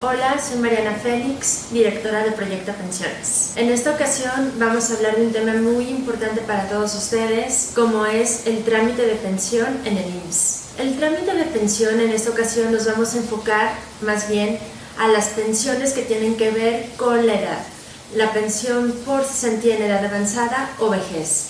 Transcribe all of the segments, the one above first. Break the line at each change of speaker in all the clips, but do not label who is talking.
Hola, soy Mariana Félix, directora de Proyecta Pensiones. En esta ocasión vamos a hablar de un tema muy importante para todos ustedes, como es el trámite de pensión en el IMSS. El trámite de pensión en esta ocasión nos vamos a enfocar más bien a las pensiones que tienen que ver con la edad. La pensión por cesantía en edad avanzada o vejez.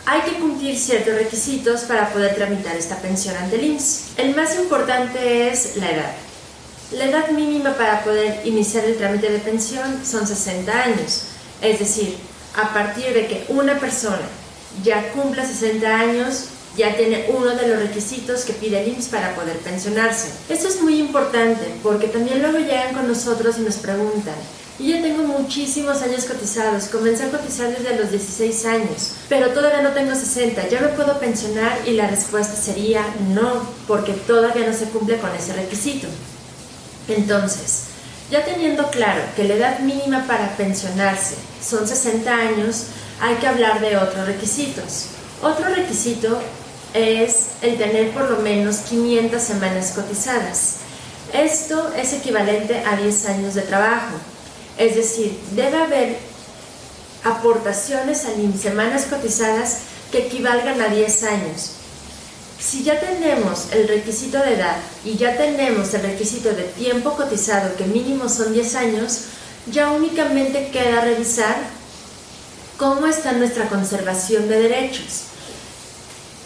Hay que cumplir ciertos requisitos para poder tramitar esta pensión ante el IMSS. El más importante es la edad. La edad mínima para poder iniciar el trámite de pensión son 60 años, es decir, a partir de que una persona ya cumpla 60 años, ya tiene uno de los requisitos que pide el IMSS para poder pensionarse. Esto es muy importante porque también luego llegan con nosotros y nos preguntan: yo ya tengo muchísimos años cotizados, comencé a cotizar desde los 16 años, pero todavía no tengo 60, ¿ya me puedo pensionar? Y la respuesta sería no, porque todavía no se cumple con ese requisito. Entonces, ya teniendo claro que la edad mínima para pensionarse son 60 años, hay que hablar de otros requisitos. Otro requisito es el tener por lo menos 500 semanas cotizadas. Esto es equivalente a 10 años de trabajo. Es decir, debe haber aportaciones al IMSS, semanas cotizadas que equivalgan a 10 años. Si ya tenemos el requisito de edad y ya tenemos el requisito de tiempo cotizado, que mínimo son 10 años, ya únicamente queda revisar cómo está nuestra conservación de derechos.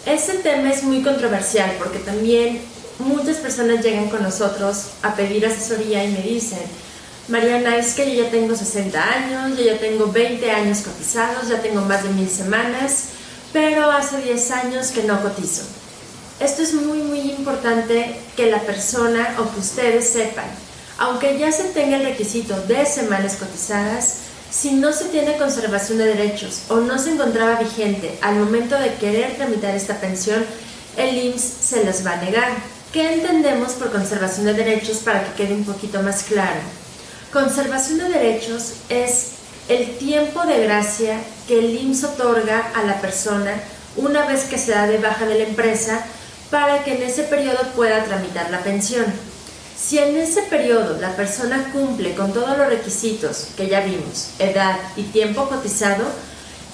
Este tema es muy controversial porque también muchas personas llegan con nosotros a pedir asesoría y me dicen: Mariana, es que yo ya tengo 60 años, yo ya tengo 20 años cotizados, ya tengo más de 1000 semanas, pero hace 10 años que no cotizo. Esto es muy importante que la persona o que ustedes sepan. Aunque ya se tenga el requisito de semanas cotizadas, si no se tiene conservación de derechos o no se encontraba vigente al momento de querer tramitar esta pensión, el IMSS se les va a negar. ¿Qué entendemos por conservación de derechos para que quede un poquito más claro? Conservación de derechos es el tiempo de gracia que el IMSS otorga a la persona una vez que se da de baja de la empresa, para que en ese periodo pueda tramitar la pensión. Si en ese periodo la persona cumple con todos los requisitos que ya vimos, edad y tiempo cotizado,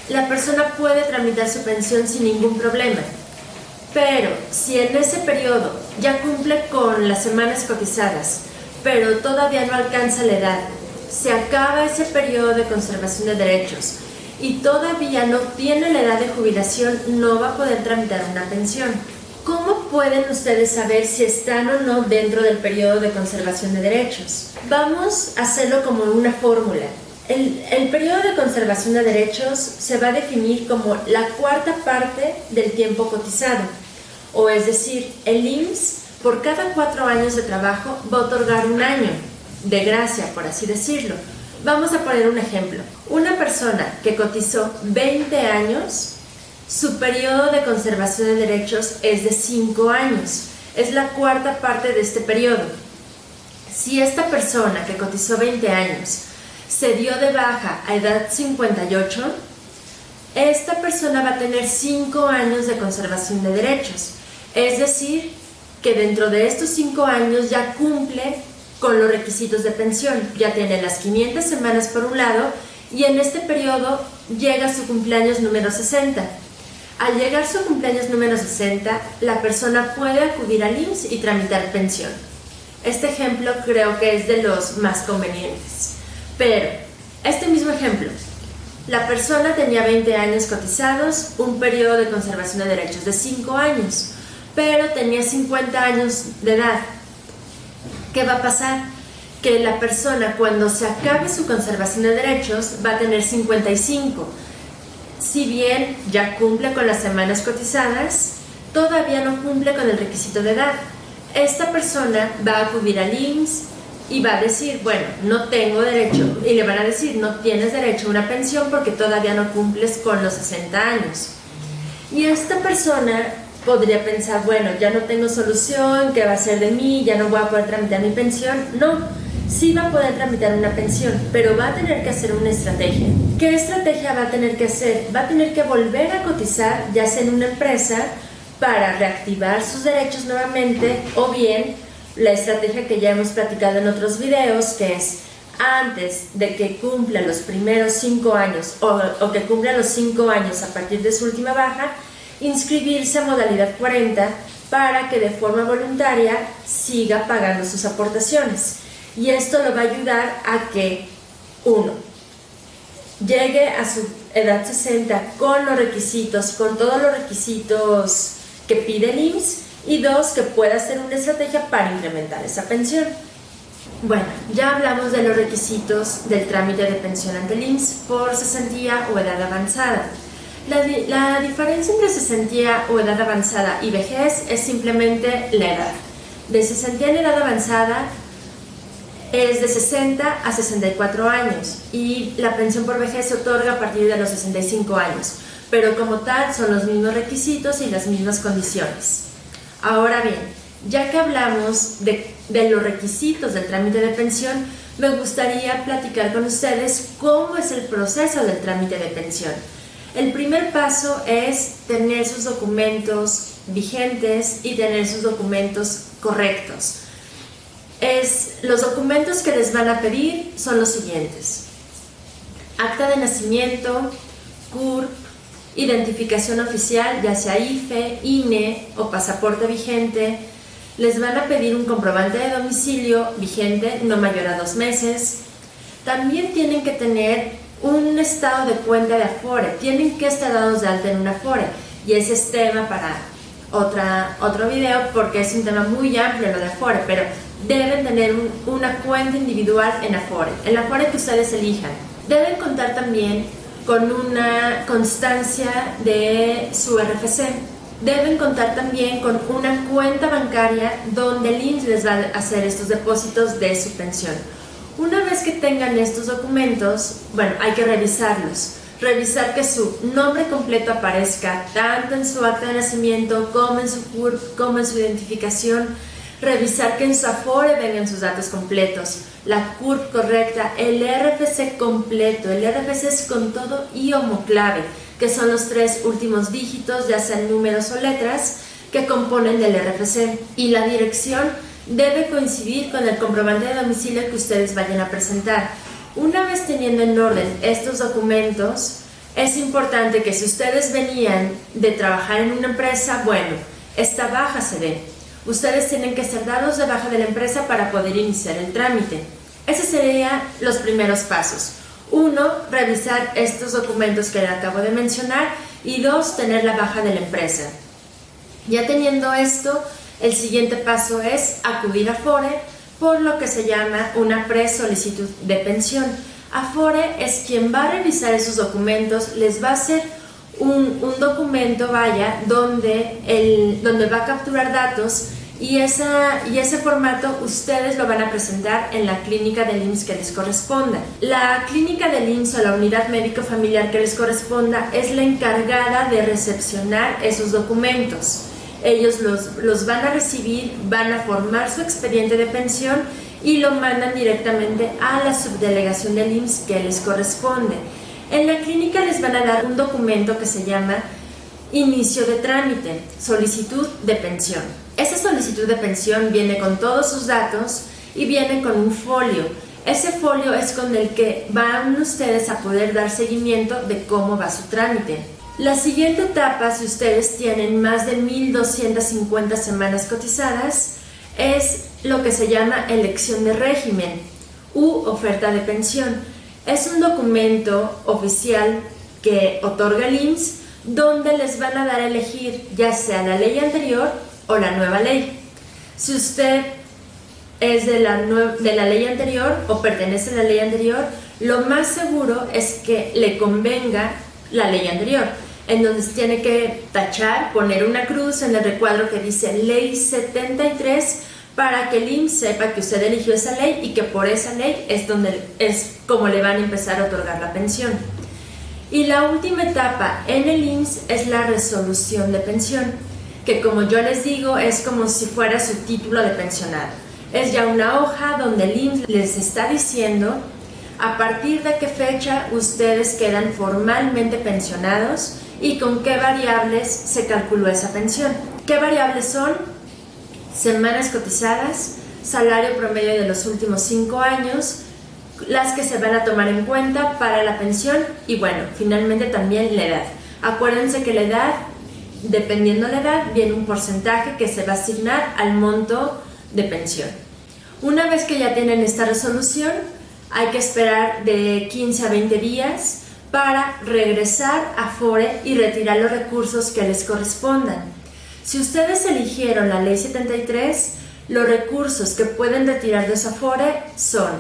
la persona puede tramitar su pensión sin ningún problema. Pero si en ese periodo ya cumple con las semanas cotizadas, pero todavía no alcanza la edad, se acaba ese periodo de conservación de derechos y todavía no tiene la edad de jubilación, no va a poder tramitar una pensión. ¿Cómo pueden ustedes saber si están o no dentro del periodo de conservación de derechos? Vamos a hacerlo como una fórmula. El periodo de conservación de derechos se va a definir como la cuarta parte del tiempo cotizado. O es decir, el IMSS por cada 4 años de trabajo va a otorgar un año de gracia, por así decirlo. Vamos a poner un ejemplo. Una persona que cotizó 20 años, su periodo de conservación de derechos es de 5 años. Es la cuarta parte de este periodo. Si esta persona que cotizó 20 años se dio de baja a edad 58, esta persona va a tener 5 años de conservación de derechos. Es decir, que dentro de estos 5 años ya cumple con los requisitos de pensión. Ya tiene las 500 semanas por un lado y en este periodo llega su cumpleaños número 60. Al llegar su cumpleaños número 60, la persona puede acudir al IMSS y tramitar pensión. Este ejemplo creo que es de los más convenientes. Pero, este mismo ejemplo, la persona tenía 20 años cotizados, un periodo de conservación de derechos de 5 años, pero tenía 50 años de edad. ¿Qué va a pasar? Que la persona, cuando se acabe su conservación de derechos, va a tener 55. Si bien ya cumple con las semanas cotizadas, todavía no cumple con el requisito de edad. Esta persona va a acudir al IMSS y va a decir: bueno, no tengo derecho, y le van a decir: no tienes derecho a una pensión porque todavía no cumples con los 60 años. Y esta persona podría pensar: bueno, ya no tengo solución, ¿qué va a ser de mí? Ya no voy a poder tramitar mi pensión. No. Sí va a poder tramitar una pensión, pero va a tener que hacer una estrategia. ¿Qué estrategia va a tener que hacer? Va a tener que volver a cotizar, ya sea en una empresa, para reactivar sus derechos nuevamente, o bien la estrategia que ya hemos platicado en otros videos, que es antes de que cumpla los primeros 5 años o que cumpla los 5 años a partir de su última baja, inscribirse a modalidad 40 para que de forma voluntaria siga pagando sus aportaciones. Y esto lo va a ayudar a que, uno, llegue a su edad 60 con los requisitos, con todos los requisitos que pide el IMSS, y dos, que pueda hacer una estrategia para incrementar esa pensión. Bueno, ya hablamos de los requisitos del trámite de pensión ante el IMSS por cesantía o edad avanzada. La diferencia entre cesantía o edad avanzada y vejez es simplemente la edad. De cesantía en edad avanzada es de 60 a 64 años y la pensión por vejez se otorga a partir de los 65 años, pero como tal son los mismos requisitos y las mismas condiciones. Ahora bien, ya que hablamos de los requisitos del trámite de pensión, me gustaría platicar con ustedes cómo es el proceso del trámite de pensión. El primer paso es tener sus documentos vigentes y tener sus documentos correctos. Los documentos que les van a pedir son los siguientes: acta de nacimiento, CURP, identificación oficial, ya sea IFE, INE o pasaporte vigente. Les van a pedir un comprobante de domicilio vigente, no mayor a 2 meses. También tienen que tener un estado de cuenta de Afore, tienen que estar dados de alta en una Afore, y ese es tema para otro video porque es un tema muy amplio lo de Afore, pero deben tener una cuenta individual en la Afore que ustedes elijan. Deben contar también con una constancia de su RFC. Deben contar también con una cuenta bancaria donde el IMSS les va a hacer estos depósitos de su pensión. Una vez que tengan estos documentos, bueno, hay que revisarlos. Revisar que su nombre completo aparezca tanto en su acta de nacimiento como en su CURP, como en su identificación. Revisar que en su Afore vengan sus datos completos, la CURP correcta, el RFC completo. El RFC es con todo y homoclave, que son los 3 últimos dígitos, ya sean números o letras, que componen del RFC. Y la dirección debe coincidir con el comprobante de domicilio que ustedes vayan a presentar. Una vez teniendo en orden estos documentos, es importante que si ustedes venían de trabajar en una empresa, bueno, esta baja se dé. Ustedes tienen que ser dados de baja de la empresa para poder iniciar el trámite. Esos serían los primeros pasos. 1, revisar estos documentos que le acabo de mencionar, y 2, tener la baja de la empresa. Ya teniendo esto, el siguiente paso es acudir a Afore por lo que se llama una pre-solicitud de pensión. Afore es quien va a revisar esos documentos, les va a hacer un documento, donde va a capturar datos, y ese formato ustedes lo van a presentar en la clínica del IMSS que les corresponda. La clínica del IMSS o la unidad médico-familiar que les corresponda es la encargada de recepcionar esos documentos. Ellos los van a recibir, van a formar su expediente de pensión y lo mandan directamente a la subdelegación del IMSS que les corresponde. En la clínica les van a dar un documento que se llama inicio de trámite, solicitud de pensión. Esa solicitud de pensión viene con todos sus datos y viene con un folio. Ese folio es con el que van ustedes a poder dar seguimiento de cómo va su trámite. La siguiente etapa, si ustedes tienen más de 1,250 semanas cotizadas, es lo que se llama elección de régimen u oferta de pensión. Es un documento oficial que otorga el IMSS donde les van a dar a elegir ya sea la ley anterior o la nueva ley. Si usted es de la ley anterior o pertenece a la ley anterior, lo más seguro es que le convenga la ley anterior, en donde se tiene que tachar, poner una cruz en el recuadro que dice Ley 73 para que el IMSS sepa que usted eligió esa ley y que por esa ley es como le van a empezar a otorgar la pensión. Y la última etapa en el IMSS es la resolución de pensión, que como yo les digo es como si fuera su título de pensionado. Es ya una hoja donde el IMSS les está diciendo a partir de qué fecha ustedes quedan formalmente pensionados y con qué variables se calculó esa pensión. ¿Qué variables son? Semanas cotizadas, salario promedio de los últimos 5 años, las que se van a tomar en cuenta para la pensión y bueno, finalmente también la edad. Acuérdense que la edad, dependiendo de la edad, viene un porcentaje que se va a asignar al monto de pensión. Una vez que ya tienen esta resolución, hay que esperar de 15 a 20 días para regresar a Afore y retirar los recursos que les correspondan. Si ustedes eligieron la Ley 73, los recursos que pueden retirar de su Afore son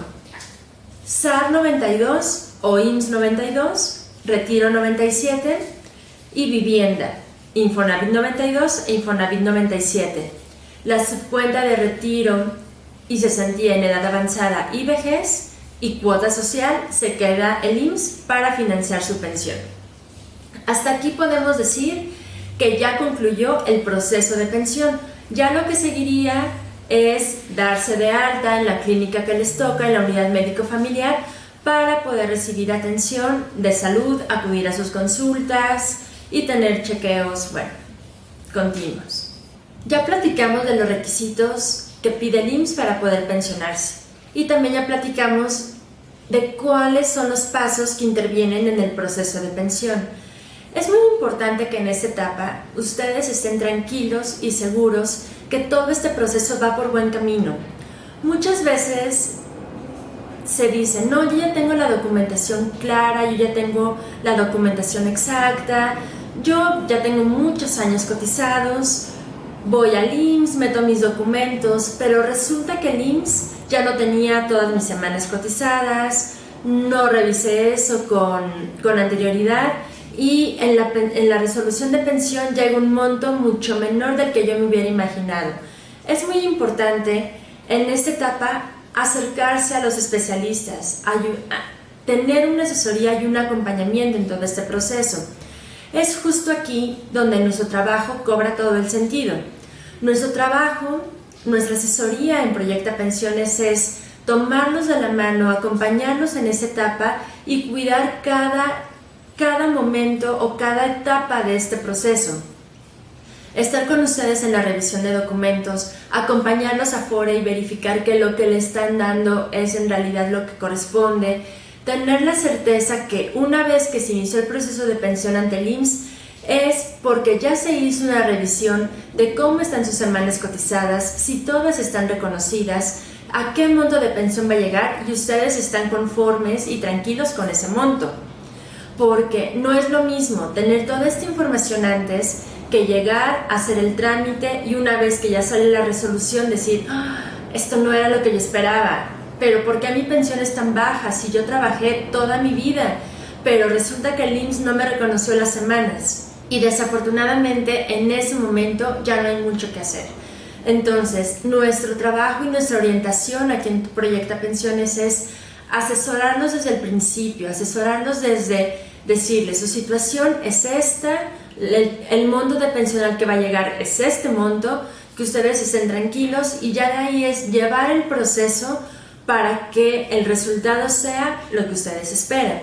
SAR 92 o IMSS 92, Retiro 97 y Vivienda, Infonavit 92 e Infonavit 97. La subcuenta de retiro y cesantía en edad avanzada y vejez y cuota social se queda el IMSS para financiar su pensión. Hasta aquí podemos decir que ya concluyó el proceso de pensión. Ya lo que seguiría es darse de alta en la clínica que les toca, en la unidad médico-familiar, para poder recibir atención de salud, acudir a sus consultas y tener chequeos, continuos. Ya platicamos de los requisitos que pide el IMSS para poder pensionarse y también ya platicamos de cuáles son los pasos que intervienen en el proceso de pensión. Es muy importante que en esta etapa ustedes estén tranquilos y seguros que todo este proceso va por buen camino. Muchas veces se dice, no, yo ya tengo la documentación clara, yo ya tengo la documentación exacta, yo ya tengo muchos años cotizados, voy al IMSS, meto mis documentos, pero resulta que el IMSS ya no tenía todas mis semanas cotizadas, no revisé eso con anterioridad y en la resolución de pensión llega un monto mucho menor del que yo me hubiera imaginado. Es muy importante en esta etapa acercarse a los especialistas, tener una asesoría y un acompañamiento en todo este proceso. Es justo aquí donde nuestro trabajo cobra todo el sentido. Nuestro trabajo, nuestra asesoría en Proyecta Pensiones es tomarlos de la mano, acompañarlos en esa etapa y cuidar cada momento o cada etapa de este proceso. Estar con ustedes en la revisión de documentos, acompañarlos afuera y verificar que lo que le están dando es en realidad lo que corresponde, tener la certeza que una vez que se inició el proceso de pensión ante el IMSS es porque ya se hizo una revisión de cómo están sus semanas cotizadas, si todas están reconocidas, a qué monto de pensión va a llegar y ustedes están conformes y tranquilos con ese monto. Porque no es lo mismo tener toda esta información antes que llegar a hacer el trámite y una vez que ya sale la resolución decir, esto no era lo que yo esperaba, pero ¿por qué mi pensión es tan baja si yo trabajé toda mi vida? Pero resulta que el IMSS no me reconoció las semanas y desafortunadamente en ese momento ya no hay mucho que hacer. Entonces, nuestro trabajo y nuestra orientación aquí en Proyecta Pensiones es asesorarlos desde el principio, asesorarlos desde decirles su situación es esta, el monto de pensión al que va a llegar es este monto, que ustedes estén tranquilos y ya de ahí es llevar el proceso para que el resultado sea lo que ustedes esperan.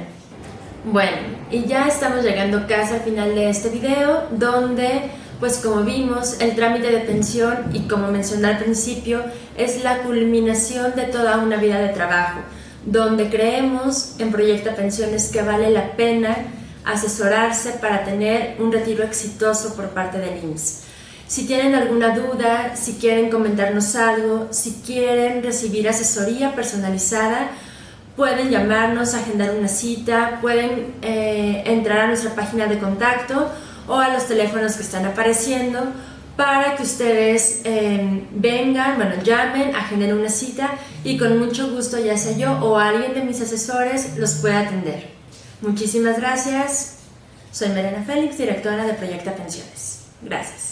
Bueno, y ya estamos llegando casi al final de este video donde pues como vimos el trámite de pensión y como mencioné al principio es la culminación de toda una vida de trabajo donde creemos en Proyecta Pensiones que vale la pena asesorarse para tener un retiro exitoso por parte del IMSS. Si tienen alguna duda, si quieren comentarnos algo, si quieren recibir asesoría personalizada, pueden llamarnos, agendar una cita, pueden entrar a nuestra página de contacto o a los teléfonos que están apareciendo para que ustedes vengan, llamen, agenden una cita y con mucho gusto ya sea yo o alguien de mis asesores los pueda atender. Muchísimas gracias. Soy Mariana Félix, directora de Proyecta Pensiones. Gracias.